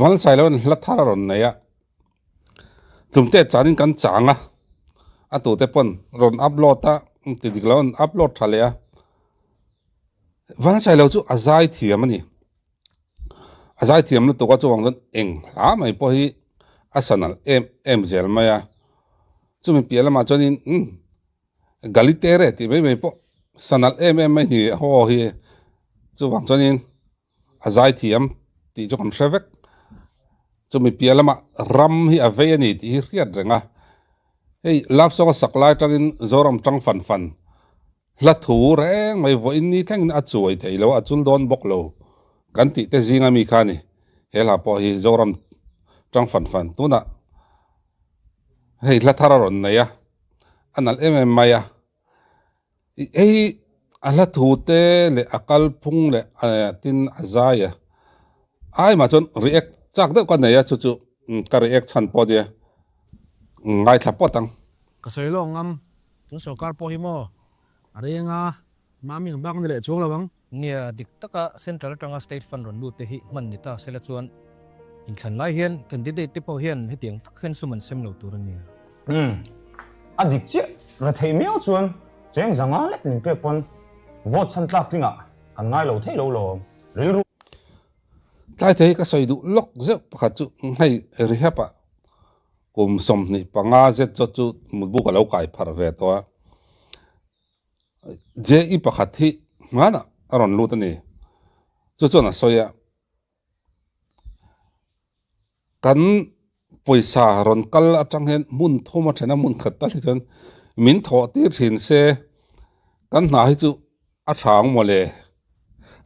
วันใส่แล้วลัทธารอนเนี่ยตุ่มเตะจานินกันจางอ่ะตัวเตปนรอนอัพโหลดอ่ะติดอีกแล้วอัพโหลดทะเลอ่ะวันใส่แล้วจู่อาใจเทียมนี่อาใจเทียมแล้วตัวก็จู่วังจนเองหาไม่พอที่อาสนัลเอ็มเซลมาอ่ะจู่มีเปียละมาจนนี่กาลิเตเรที่ไม่พอสนัลไม่นี่โอ้ยจู่วังจนนี่อาใจเทียมที่จู่คนเชฟจู่มีเปียละมารัมที่อเวียนี่ที่เรียดเรงอ่ะเฮ้ยลาฟซองสักลายจังจอรมจังฟันละถูแรงไม่ว่าอินนี่แท่งอัดสวยเทแล้วอัดจุลโดนบกโลกันติเตจิงามีคานี่เฮลาพอฮีจอรมจังฟันตัวน่ะเฮ้ยละทารอนเนี่ยอันนั้นมายะเฮ้ยอันละถูเตเลอักลพุงเลตินอาซายะไอ้มาจนรีแอคจากเด็กคนเนี่ยจู่ๆก็รีแอคชันพอดีง่ายทับปอตังก็ใส่ลงงำจนสกัดพอหิมออะไรยังอ่ะมามีบังนี่แหละช่วงละบังเนี่ยดิกตะกะเซ็นทรัลจังหวัดสเตทฟันรอนดูเตหิมันนี่ตาเสละชวนอินชันไลเฮียนกันดิเดติพอเฮียนให้เตียงขึ้นสุมันเซมโลตัวเนี่ยอดิกเจระเทมีเอาชวนเจงจังอ่ะเล็กนิ่งเปียปนวอดชันตักติงอ่ะกันง่ายโลเทโลโลเรื่องใช่เทก็ใส่ดูล็อกเจ้าประคัตจุให้เรียบอ่ะกุมสมนี่ปังอาเจ็ดจุดมุดบุกเราไก่พาร์เวตัวเจอีประคัตที่งั้นอ่ะอรอนรู้ตัวนี้จุดน่ะสอยกันปุยสารอนกัลจังเห็นมุนโทมาเชนะมุนขัดตัดจนมินทอตีสินเซกันหนาให้จุอัฐางมาเลย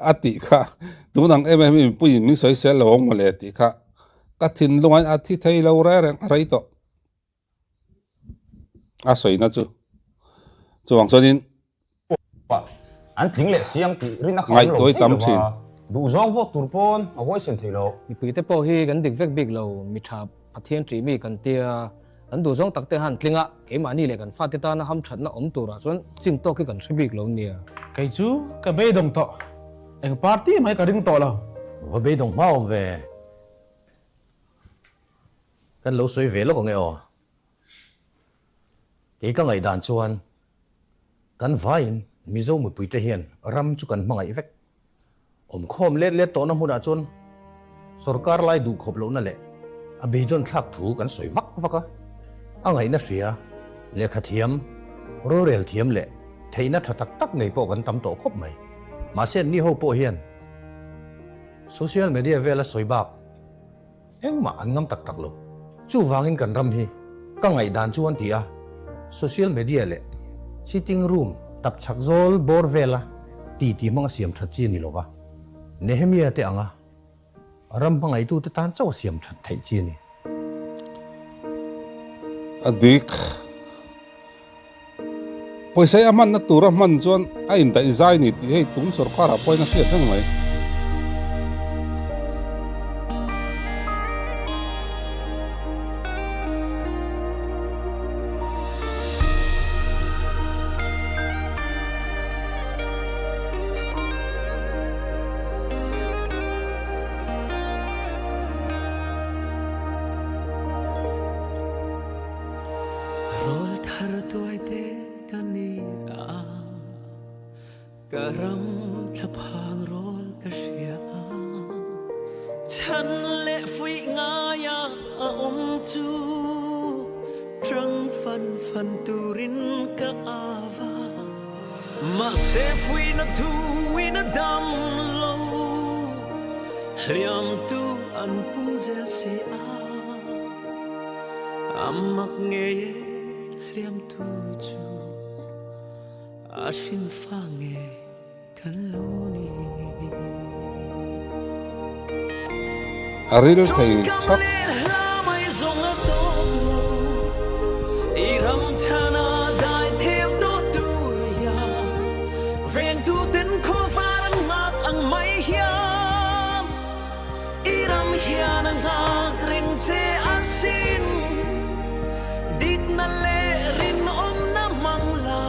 อติค่ะตัวนังมีปุยมิสอยเซลล์มาเลยติค่ะกัดทิ้งลงอาทิตย์ไทยเราแรงอะไรต่อสวยนะจู่วังส่วนนี้อันทิ้งเลยเสียงตีรินักข่าวเราเทโลว่าดูจองวอตุรปนเอาไว้เส้นเทโลมีปีเตพอฮีกันดิกเวกบิกเรามีชาพัทเทียนจีมีกันเตียอันดูจองตักเตหันทลิงะเกมานี่เลยกันฟาติตานะฮัมชัดนะอมตัวราส่วนจิงโตคือกันสบิกเราเนี่ยไก่จูกับเบดงโตเองปาร์ตี้ไม่กระดิ่งโตแล้วว่าเบดงมาเวกันเราสวยเวลก็ไงอ๋อเกี่ยก็ไงด่านชวนกันไฟมีโจมุดปุยเทียนรำจุกันมังไงเวกคอมเล็ดโตน้ำมุดาจนสรการไล่ดูขบโลนั่นแหละอเบจนทักถูกันสวยวักอ่ะไงน่ะเสียเล็กเทียมโรเรลเทียมแหละเทน่ะตักในปอกันตำโตคบไหมมาเส้นนี่เขาโปเฮียนโซเชียลมีเดียเวลาสวยบักเอ็งมาอันงำตักโลจู่วางอินกันรำฮีก็ไงด่านชวนที่โซเชียลมีเดียเลยซิตติ้งรูมตับชักโซลบอร์เวลาตีมังเสียมทัดจีนี่หรอวะเนหมีเตอังรำพังไอตูตานเจ้าเสียมทัดไทยจีนี่อดีกพอใช้อามันนักตัวรำมันจนไอ้อินแต่อิจายนี่ที่ให้ตุ้งสุรคาราพอยนักเสียทั้งไหมGaram lapang rol kasya Chan le fui ngaya chu Trăng fan turin ka ava Ma se fui na tu na dam lo Liam tu an pung zel se Amak ngeye liam tu chu Ashin fange kaloni Aril thầy chắc Iram chana dai theo to tu ya Ven tu tin kho phang ngak ang mai hiam Iram hian ngak ring che asin Dit na le rin om na mangla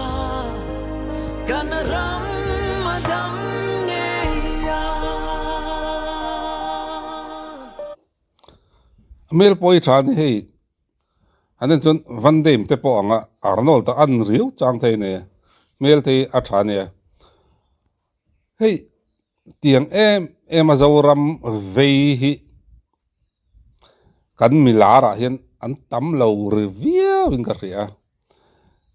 Kan ram madam nge ya mel poi than hei anen chon van dem te po anga Arnold ta an riu chang thei ne mel te a thane hei tiang em a zoram vei hi kan milara hian an tam lo revia win ka ria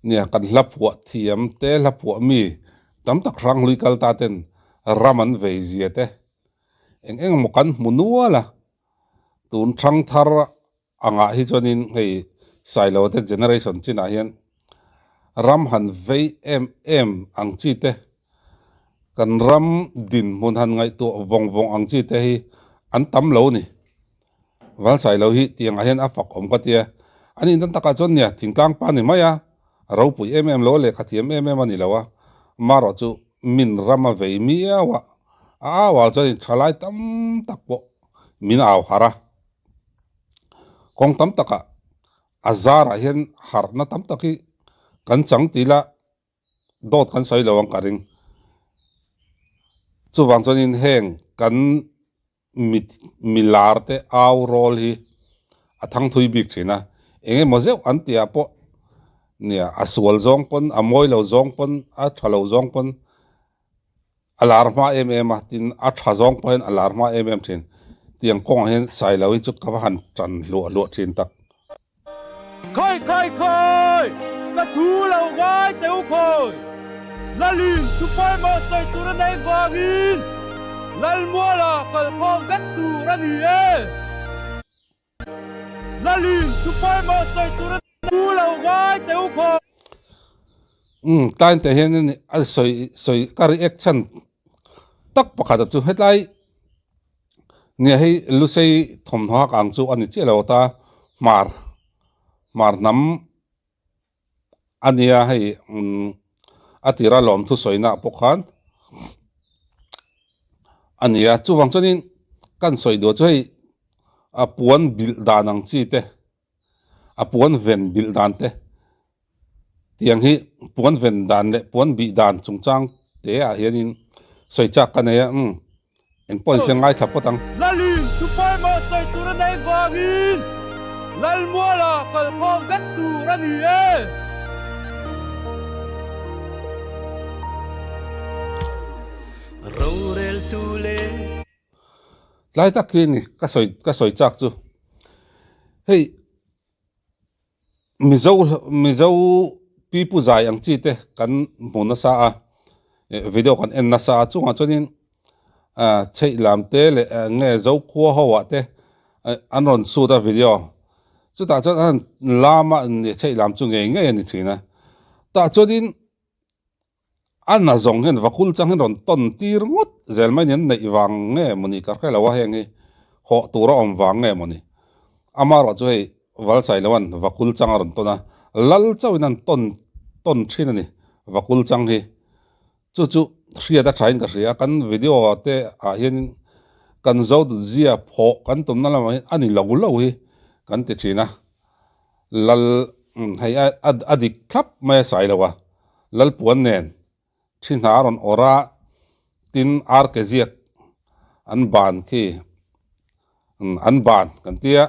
nia kan hlapua thiam te hlapua mi tam tak rang lui kal ta ten raman vei zia te eng mokan munuala tun thang thar anga hi chonin hei sailo te generation china hian ram han vei em ang chi te kan ram din mun han ngai to vong ang chi te hi an tam lo ni wal sailo hi tiang a hian a fak om ka tia ani dan taka chon nia thingtlang pa ni maya ro pui em lo le khathiam em ani lawa maro chu min rama vei mi awa wa chon thalai tam tak po min aw hara kong tam taka azara hian harna tam taki kan chang tila dot kan sai lawang karing chu wang chonin heng kan milar te aw rol hi athang thui bik thina enge mozeu an tia po nia aswal zong pon amoi lo zong pon a thalo zong pon alarma a tin a tha zong pon alarma thin tiang kong hen sai lo hi chu ka han tran lo thin tak khơi ka thu lâu vai teu khơi la lin tu pai mo sai tu na nei wangin lal mua la kal khom vet tu ra ni e la lin tu pai mo sai tu na thu lâu vai teu khơi tan te hen ni a soi ka reaction tak pakhat chu hetlai nge hei lusei thom hak ang chu ani che lo ta mar nam ania hei atira lom thu soina pokhan ania chu wang chonin kan soi do choi a puan bil danang chi te a puan ven bil dan te tiang hi puan ven dan le puan bi dan chungchang te a hianin soi chak ka ne en poi se ngai thap potang la lin tu pai mo sai tu na nei wangin lal mua la kal khom vet tu ra ni e Rorel tule lai tak ni ka soi chak chu hei mizo pi pu zai ang chi te kan mona sa a video kan en na sa chu nga chonin chei lam te le nge zo khua hawa te anon su da video chu ta chon an lama ni chei lam chu nge ni thina ta chonin anna zong hen vakul chang hen ron ton tir ngot zelmai nen nei wang nge moni kar khela wa hengi ho tura om wang nge moni amaro chu hei wal sai lawan vakul chang ron tona lal chawin an ton thin ani vakul chang hi chu hria da thain ka hria kan video te a hian kan zo du zia pho kan tum na lama ani lo hi kan ti thina lal hei adik khap mai sai lawa lal puan nen thin haron ora tin ar ke ziak an ban ki an ban kan tia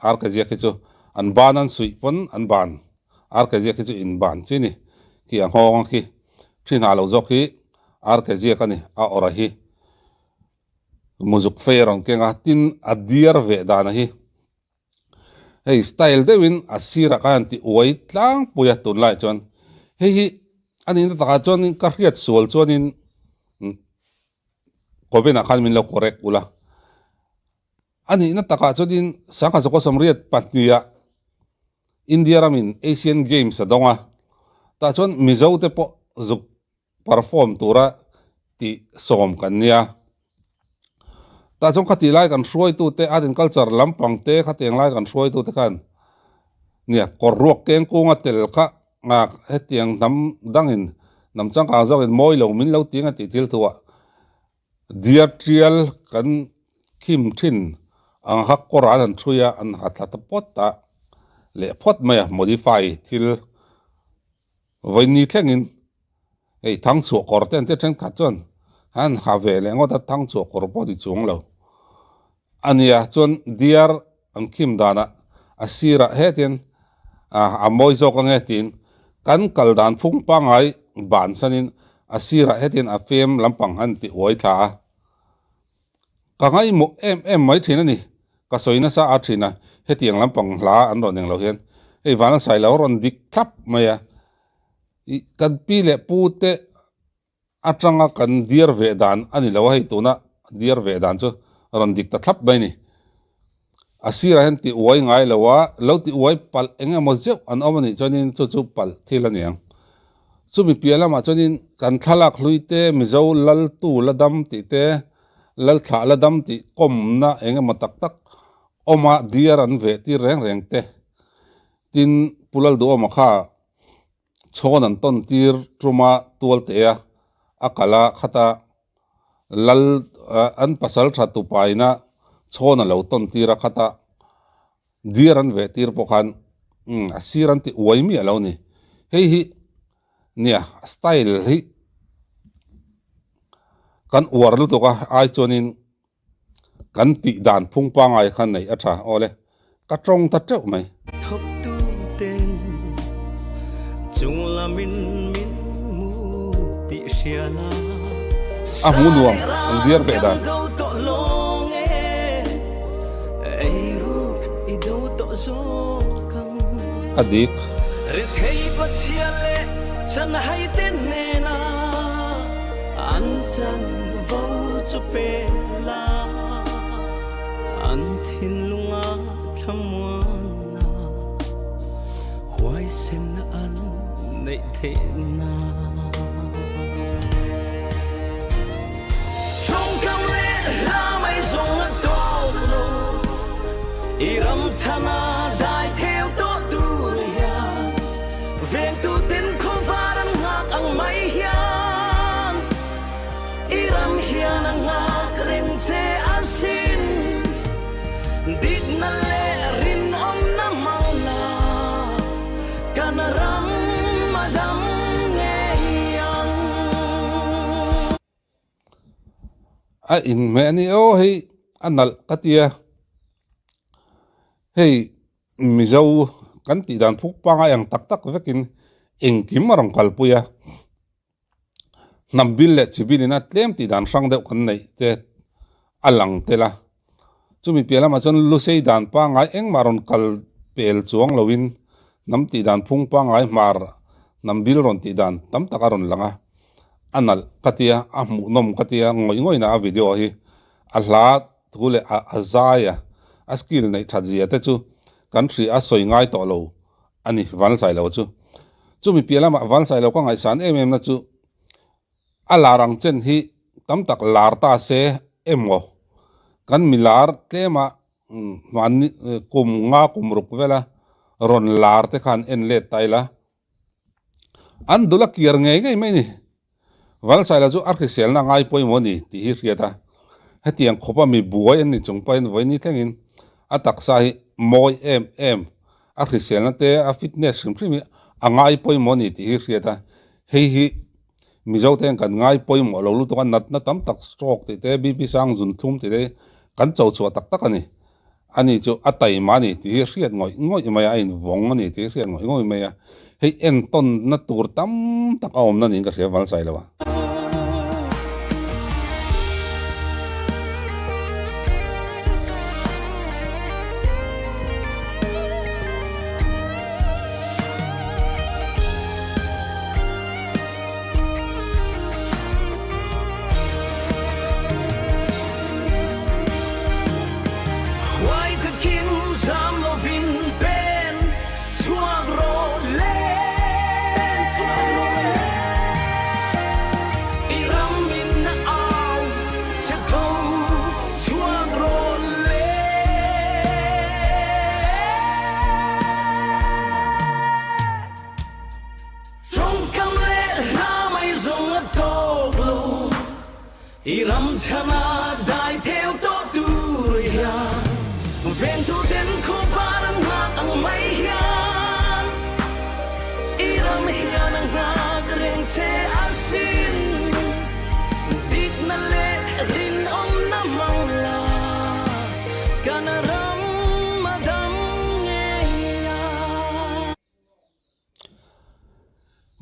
ar ke ziak chu an ban an sui pon an ban ar ke ziak chu in ban chini ki ang hong ki thin halo zok hi ar ke ziak ani a ora hi muzuk feron kenga tin adiar ve dana hi hei style dewin asira kan ti oi tlang puya tun lai chon hi ani na taka chon ka riat sual chonin kobena khan min lo correct ula ani na taka chonin sanga joko samriat patnia India ramin Asian Games adonga ta chon mizo te po zuk perform tura ti som kanya ta chon khati lai kan hroi tu te adin culture lampang te khateng lai kan hroi tu te kan nia korruak keng kunga tel kha ngak hetiang nam dangin nam chang ka zogin moi lo min lo tinga ti til tuwa dia trial kan kim thin ang hak koran an thuya an hatla potta le phot maya modify til voini thlengin ei thang chu korten te thren khat han ha ve le ngoda thang chu kor po di chung lo ania chon diar ang kim dana asira hetin amoi zo ka ngetin kan kaldan phung pangai ban sanin asira hetin afem lampang han ti oi tha ka ngai mu em mai thina ni ka soina sa a thina hetiang lampang hla an ron eng lo hian ei van sai lo ron dik thap maya kan pi le pu te atanga kan dir ve dan ani lo hei tuna dir ve dan chu ron dik ta thap bai ni asira hen ti uai ngai lawa lo ti uai pal enga mo zeu an omani chonin chu pal thilaniang chumi piala ma chonin kan thalak hluite mizo lal tu ladam ti te lal tha ladam ti kom na enga ma tak tak oma diar an ve ti reng te tin pulal do ma kha chon an ton tir truma tual te a akala khata lal an pasal tha tu paina chona lo ton tira khata diran ve tir pokhan asiran ti uaimi alo ni hei hi nia style hi kan warlu to ka ai chonin kan ti dan phung pa ngai khan nei atha ole ka trong ta treu mai thop tu ten chung la min mu ti shiala mu nuam ang diar ve dan adik re thei pachiale chan hai ten nena an chan vo chu pe la an thin lunga thamwana huai sen an nei the na trong kam le la mai zong a do lo iram chana dai theo to Veng tu tin kho varan ngak ang mai hian iram hian ang ngak ren che asin dit na le rin om na maula kanaram madam ngeyang a in me ani o hei anal katia hei mizo kan ti dan phuk panga yang tak tak vekin engkim marang kalpuya nambil le chibilina tlem ti dan sang deuh kan nei te alang tela chumi piala ma chon lusei dan pa ngai eng maron kal pel chuang lowin nam ti dan phung pa ngai mar nambil ron ti dan tam takaron langa anal katia amu nom katia ngoi na video hi alha thule azaya askil nei thajia te chu country a soi ngai to lo ani van sai lo chu chumi piala ma van sai lo ka ngai san em na chu alarang chen hi tam tak lar ta se emo kan milar tema man kum nga kum ruk vela ron lar te khan en le taila an dula kier ngai mai ni van sai lo chu ar khsel na ngai poi mo ni ti hi riata hetiang khopa mi buai en ni chung pain voi ni thengin atak sai moi em a khrisel na te a fitness primi angai poi moni ti riata hei hi mizo ten kan ngai poi mo lo lu to kan nat na tam tak stroke te bp sang zun thum te kan chau chu tak tak ani chu atai mani ti riat ngoi mai a in wong ani ti riat ngoi mai a hei en ton na tur tam tak awm na ning ka ria wal sai lawa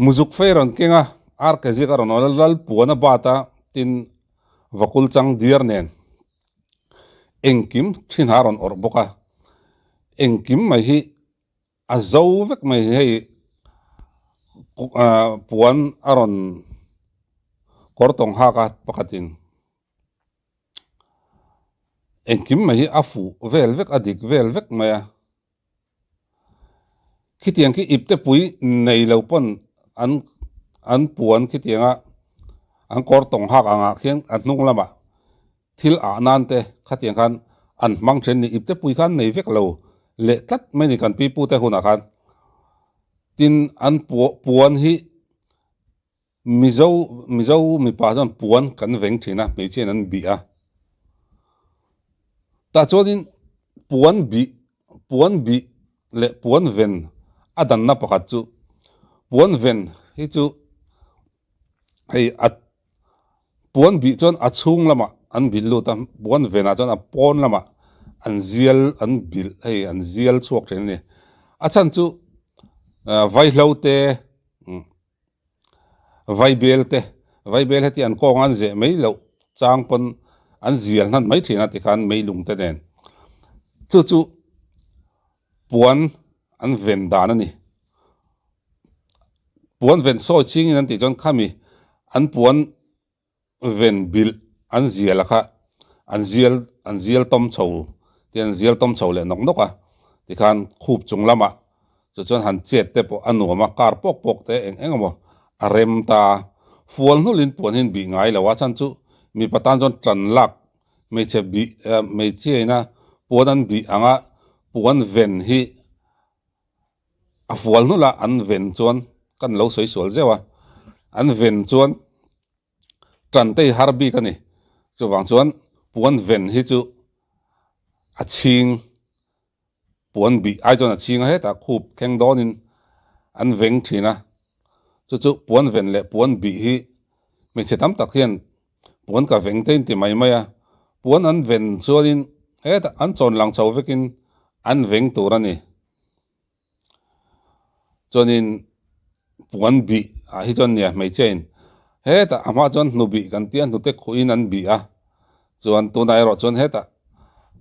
muzuk feiron kenga arkezik aron lal puana bata tin vakul chang dir nen engkim thin haron orboka engkim mai hi azau vek mai hei puan aron kortong haka pakatin engkim mai hi afu velvek adik velvek maya khitiang ki ipte pui nei lo pon an puan khitianga an kortong haka nga khian atnung lama thil a nan te khatiang khan an mang chen ni ipte pui khan nei vek lo le tlat mai ni kan pi pu te huna khan tin an puan hi mizo mi pa jon puan kan veng thina me chen an bi a ta chodin puan bi le puan ven adan na pakhat chu puan ven hi chu hei at puan bi chon achung lama an bil lu tam puan ven a chon a pon lama an zial an bil hei an zial chuak then ni achan chu vai hlote vai bel heti an kong an ze mai lo chang pon an zial nan mai thina ti khan mai lung te nen chu puan an ven dan ani puan ven so ching nan ti jon khami an puan ven bil an zial kha an zial tom chho tian zial tom chho le nok noka ti khan khup chung lama chu chon han chet te po anuma kar pok te engamo arem ta fual nu lin puan hin bi ngai lawa chan chu mi patan jon tran lak me che bi me che na puan an bi anga puan ven hi a fual nu la an ven chon kan lo soi sol zewa an ven chon tran te harbi kani chu wang chon puan ven hi chu a ching puan bi ai chon a ching he ta khup kheng donin an veng thina chu puan ven le puan bi hi me che tam tak hian puan ka veng te ti mai maya puan an ven chuanin he ta an chon lang chho vekin an veng turani chonin puan bi a hi chon nia mai chen he ta ama chon nu bi kan tian nu te khuin an bi a chuan tu nai ro chon he ta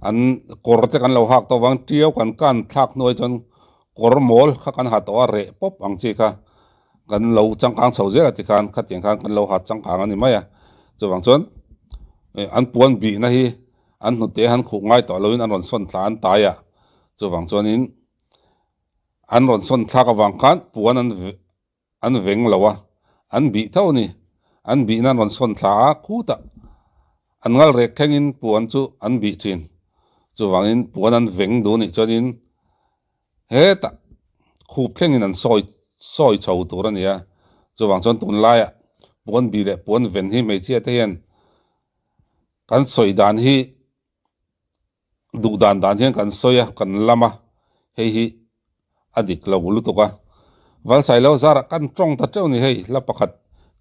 an korte kan lo hak to wang tiau kan thak noi chon kor mol kha kan ha to re pop ang chi kha kan lo chang kang chho je la ti khan khatiang khan kan lo ha chang kang ani maya chuwang chon an puan bi na hi an nu te han khu ngai to loin an ron son thla an ta ya chuwang chonin an ron son thla ka wang khan puan an veng lawa an bi thau ni an bi na ron son thla khu ta an ngal rek thengin puan chu an bi thin chuwangin puan an veng du ni chonin he ta khup thengin an soi chho tur ania chuwang chon tun laia puan bi le puan ven hi me chia te hian kan soi dan hi du dan hian kan soya kan lama hei hi adik lo lu tuka wal sai lo zara kan tong ta cheu ni hei la pakhat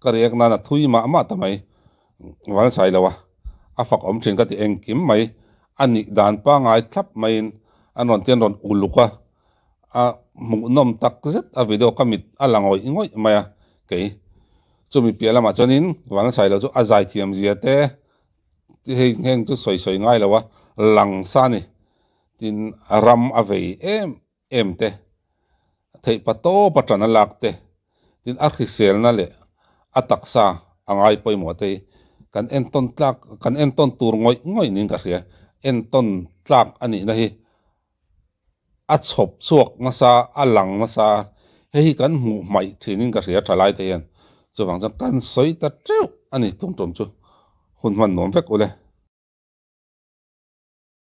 kariak na thui ma tamai wal sai lo wa afak om thin ka ti eng kim mai ani dan pa ngai thlap mai anon tian ron uluka a mu nom tak zet a video kamit alangoi ingoi maya ke chumi piala ma chonin wang sai lo chu azai thiam zia te ti hei heng chu soi ngai lawa lang sa ni tin ram avei em te thei pato patana lak te tin arkhisel na le ataksa angai poimo te kan enton tur ngoi nin ka ria enton tlak ani na hi a chop chuak na sa alang na sa hei kan mu mai thinin ka ria thalai te yan chuwang chang kan soi ta treu ani tum chu hun man nom vek ule